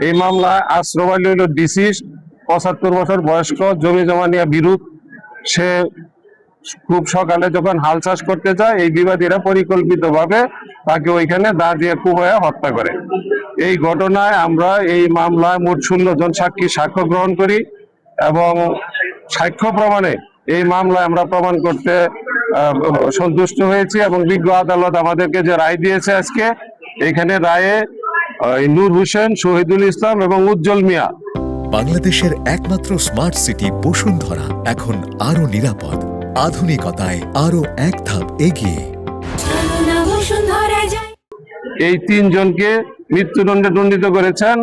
এই মামলায় আশ্রম আলী হল ডিসিস, 75 বছর বয়স্ক, জমি জমা নিয়ে বিরোধ। সে খুব সকালে যখন হাল চাষ করতে যায়, এই বিবাদীরা পরিকল্পিতভাবে তাকে ওইখানে দা দিয়ে কুপায়া হত্যা করে। এই ঘটনায় আমরা এই মামলায় মোট 16 জন সাক্ষী সাক্ষ্য গ্রহণ করি এবং সাক্ষ্য প্রমাণে এই মামলায় আমরা প্রমাণ করতে সন্তুষ্ট হয়েছি এবং বিজ্ঞ আদালত আমাদেরকে যে রায় দিয়েছে আজকে, এখানে রায়ে নূর হোসেন, শহীদুল ইসলাম এবং উজ্জ্বল মিয়া। বাংলাদেশের একমাত্র স্মার্ট সিটি বসুন্ধরা এখন আরো নিরাপদ, আধুনিকতায় আরো এক ধাপ এগিয়ে। এই 3 জনকে মৃত্যুদণ্ডে দণ্ডিত করেছেন।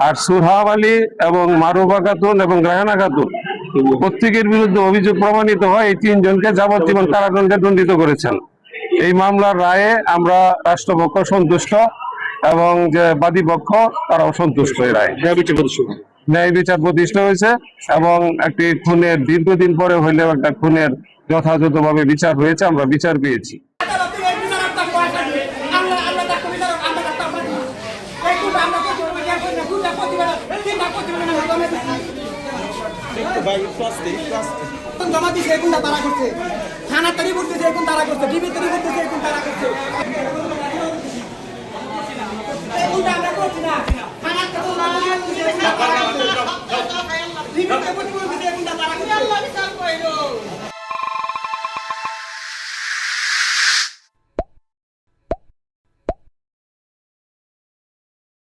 আর সুরহাব আলী এবং মারুফা খাতুন এবং রায়হানা খাতুন প্রত্যেকের বিরুদ্ধে অভিযোগ প্রমাণিত হয়, এই 3 জনকে যাবজ্জীবন কারাদণ্ডে দণ্ডিত করেছেন। এই মামলার রায়ে আমরা রাষ্ট্রপক্ষ সন্তুষ্ট এবং যে বাদী পক্ষ তারাও সন্তুষ্ট। এই রায় ন্যায় বিচার প্রতিষ্ঠা হয়েছে এবং একটি খুনের দীর্ঘদিন পরে হইলেও একটা খুনের যথাযথভাবে বিচার হয়েছে, আমরা বিচার পেয়েছি। জমা দিচ্ছে এখন তারা করছে, থানা তৈরি করতেছে এখন তারা করছে, ডিবি তৈরি করতেছে এখন তারা করছে। আমরা করছি না, থানা